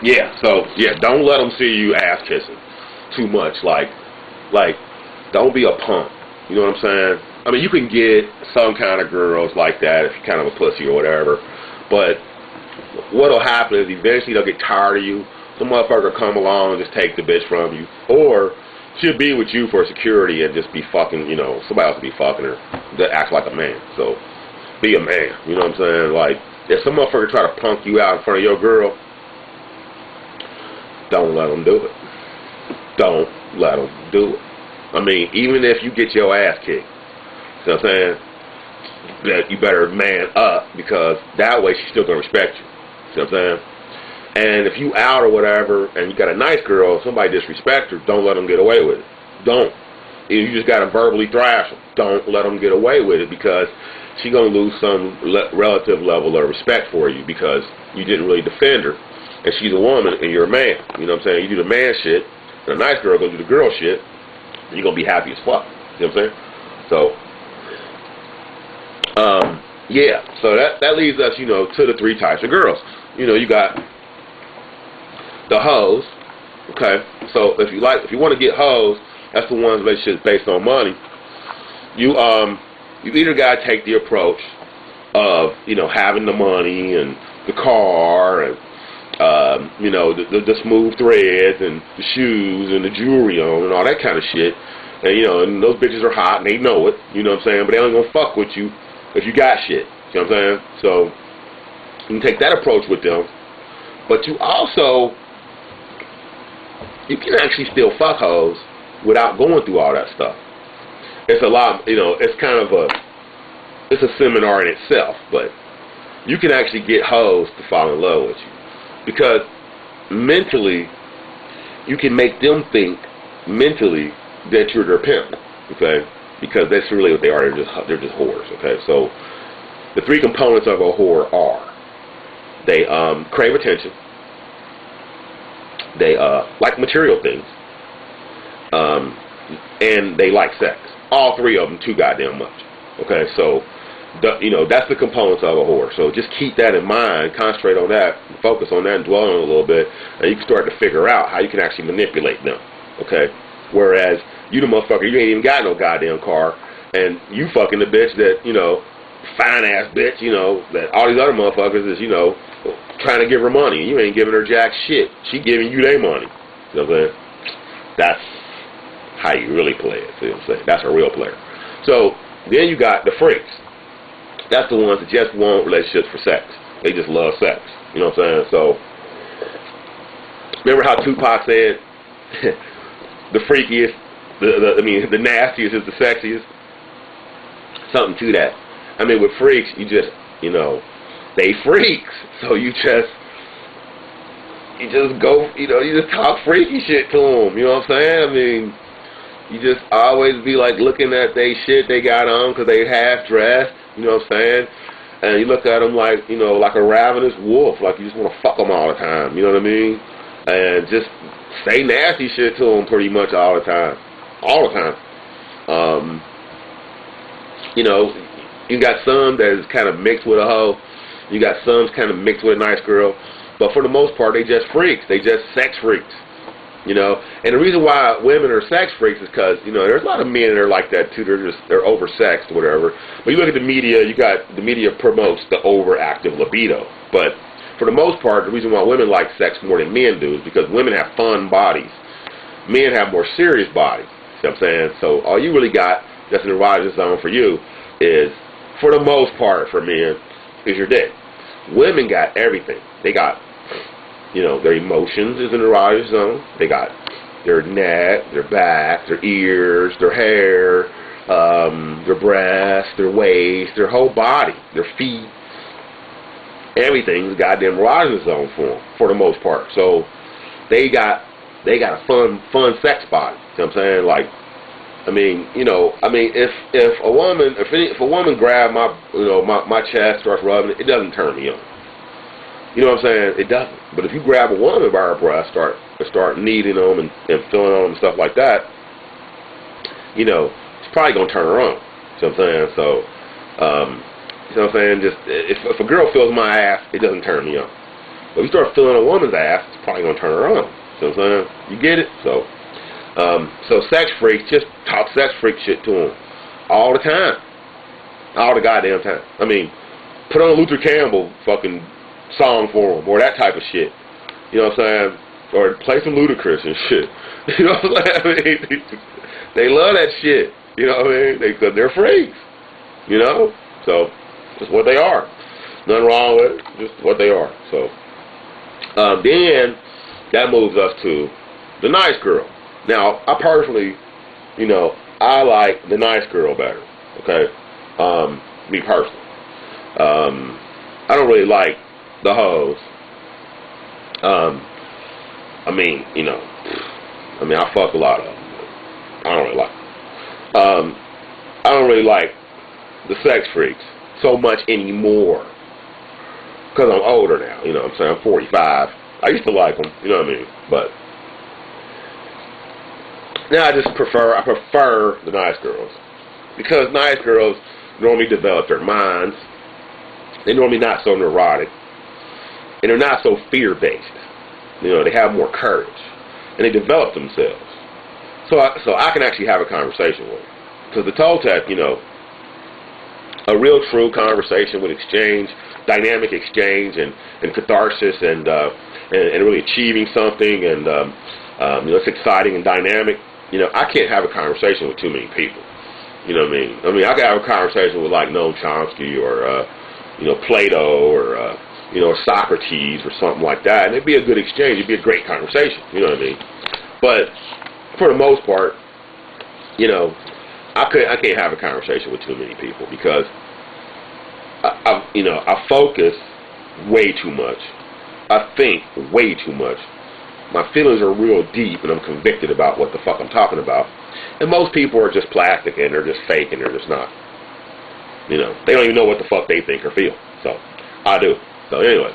Yeah. So yeah, don't let them see you ass kissing too much. Like, don't be a punk. You know what I'm saying? I mean, you can get some kind of girls like that if you're kind of a pussy or whatever. But what'll happen is eventually they'll get tired of you. Some motherfucker will come along and just take the bitch from you, or she'll be with you for security and just be fucking. You know, somebody else will be fucking her that acts like a man. So be a man. You know what I'm saying? Like, if some motherfucker try to punk you out in front of your girl, don't let them do it. Don't let them do it. I mean, even if you get your ass kicked, you know what I'm saying, that you better man up, because that way she's still going to respect you. You know what I'm saying? And if you out or whatever, and you got a nice girl, somebody disrespect her, don't let them get away with it. Don't. If you just got to verbally thrash them, don't let them get away with it, because she's going to lose some relative level of respect for you because you didn't really defend her. And she's a woman and you're a man. You know what I'm saying? You do the man shit, and a nice girl going to do the girl shit, and you're going to be happy as fuck. You know what I'm saying? So, yeah. So that leads us, you know, to the three types of girls. You know, you got the hoes. Okay. So if you want to get hoes, that's the ones relationships based on money. You either got to take the approach of, you know, having the money and the car and you know, the smooth threads and the shoes and the jewelry on and all that kind of shit. And, you know, and those bitches are hot and they know it, you know what I'm saying? But they only gonna fuck with you if you got shit, you know what I'm saying? So you can take that approach with them. But you can actually still fuck hoes without going through all that stuff. It's a lot, you know, it's kind of it's a seminar in itself, but you can actually get hoes to fall in love with you. Because mentally, you can make them think mentally that you're their pimp, okay? Because that's really what they are. They're just whores, okay? So the three components of a whore are: they crave attention, they like material things, and they like sex. All three of them too goddamn much, okay? So you know, that's the components of a whore. So just keep that in mind, concentrate on that, focus on that, and dwell on it a little bit, and you can start to figure out how you can actually manipulate them, okay? Whereas you the motherfucker, you ain't even got no goddamn car, and you fucking the bitch that, you know, fine ass bitch, you know, that all these other motherfuckers is, you know, trying to give her money. You ain't giving her jack shit. She giving you their money. You know what I'm saying? That's how you really play it. See what I'm saying? That's a real player. So then you got the freaks. That's the ones that just want relationships for sex. They just love sex. You know what I'm saying? So, remember how Tupac said, the freakiest, the nastiest is the sexiest? Something to that. I mean, with freaks, you just, you know, they freaks. So you just go, you know, you just talk freaky shit to them. You know what I'm saying? I mean, you just always be like looking at they shit they got on because they half dressed. You know what I'm saying? And you look at them like, you know, like a ravenous wolf. Like you just want to fuck them all the time. You know what I mean? And just say nasty shit to them pretty much all the time. All the time. You know, you got some that is kind of mixed with a hoe. You got some kind of mixed with a nice girl. But for the most part, they just freaks. They just sex freaks. You know, and the reason why women are sex freaks is because, you know, there's a lot of men that are like that too. They're oversexed or whatever. But you look at the media, the media promotes the overactive libido. But for the most part, the reason why women like sex more than men do is because women have fun bodies. Men have more serious bodies. You know what I'm saying? So all you really got that's an erotic zone for you is, for the most part for men, is your dick. Women got everything. They got, you know, their emotions is an erotic zone. They got their neck, their back, their ears, their hair, their breasts, their waist, their whole body, their feet. Everything's a goddamn erotic zone for them, for the most part. So they got a fun sex body. You know what I'm saying? Like, I mean, you know, if a woman grab my chest, starts rubbing it, it doesn't turn me on. You know what I'm saying? It doesn't. But if you grab a woman by her breast, start kneading them and feeling on them and stuff like that, you know, it's probably gonna turn her on. You know what I'm saying? So, you know what I'm saying? Just if a girl feels my ass, it doesn't turn me on. But if you start feeling a woman's ass, it's probably gonna turn her on. You know what I'm saying? You get it? So sex freaks, just talk sex freak shit to them all the time, all the goddamn time. I mean, put on a Luther Campbell fucking song for them, or that type of shit. You know what I'm saying? Or play some Ludacris and shit. You know what I'm saying? I mean, they love that shit. You know what I mean? Because they're freaks. You know? So, just what they are. Nothing wrong with it. Just what they are. So, then, that moves us to the nice girl. Now, I personally, you know, I like the nice girl better. Okay? Me personally. I don't really like the hoes. I mean, you know, I fuck a lot of them. I don't really like them. I don't really like the sex freaks so much anymore. Because I'm older now, you know what I'm saying? I'm 45. I used to like them, you know what I mean? But now I prefer the nice girls. Because nice girls normally develop their minds. They're normally not so neurotic. And they're not so fear-based. You know, they have more courage. And they develop themselves. So I can actually have a conversation with them. Because the Toltec, you know, a real true conversation with exchange, dynamic exchange and catharsis and really achieving something and, you know, it's exciting and dynamic. You know, I can't have a conversation with too many people. You know what I mean? I can have a conversation with like Noam Chomsky or, you know, Plato or, you know, or Socrates or something like that, and it'd be a good exchange. It'd be a great conversation. You know what I mean? But for the most part, you know, I can't have a conversation with too many people because I focus way too much. I think way too much. My feelings are real deep, and I'm convicted about what the fuck I'm talking about. And most people are just plastic, and they're just fake, and they're just not. You know, they don't even know what the fuck they think or feel. So I do. So anyway,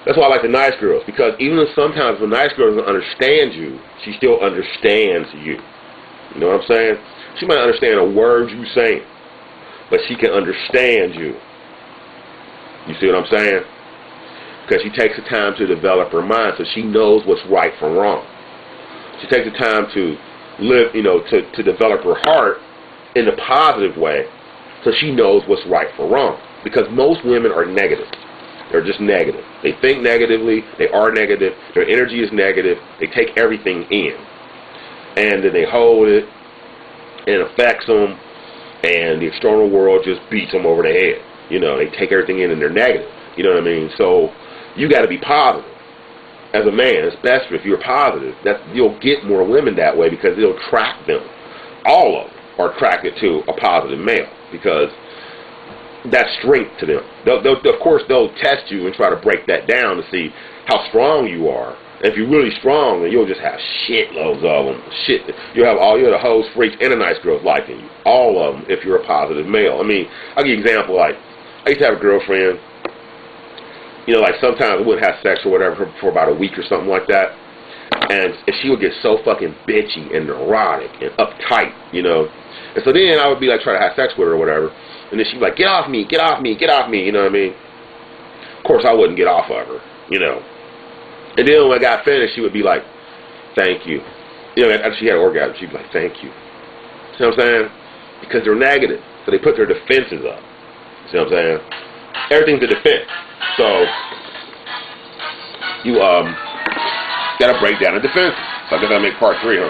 that's why I like the nice girls, because even though sometimes the nice girl doesn't understand you, she still understands you. You know what I'm saying? She might understand a word you're saying, but she can understand you. You see what I'm saying? Because she takes the time to develop her mind, so she knows what's right from wrong. She takes the time to live, you know, to develop her heart in a positive way, so she knows what's right from wrong. Because most women are negative. They're just negative. They think negatively. They are negative. Their energy is negative. They take everything in. And then they hold it, and it affects them, and the external world just beats them over the head. You know, they take everything in, and they're negative. You know what I mean? So you got to be positive. As a man, especially if you're positive, you'll get more women that way because it'll attract them. All of them are attracted to a positive male because that's strength to them. Of course, they'll test you and try to break that down to see how strong you are. And if you're really strong, then you'll just have shitloads of them. You'll have all the hoes, freaks, and the nice girls liking you. All of them if you're a positive male. I mean, I'll give you an example. Like, I used to have a girlfriend. You know, like sometimes we wouldn't have sex or whatever for about a week or something like that. And she would get so fucking bitchy and neurotic and uptight, you know. And so then I would be like trying to have sex with her or whatever. And then she'd be like, get off me, get off me, get off me, you know what I mean? Of course, I wouldn't get off of her, you know. And then when I got finished, she would be like, thank you. You know, after she had an orgasm, she'd be like, thank you. See what I'm saying? Because they're negative. So they put their defenses up. See what I'm saying? Everything's a defense. So you gotta break down the defense. So I guess I'll make part 3, huh?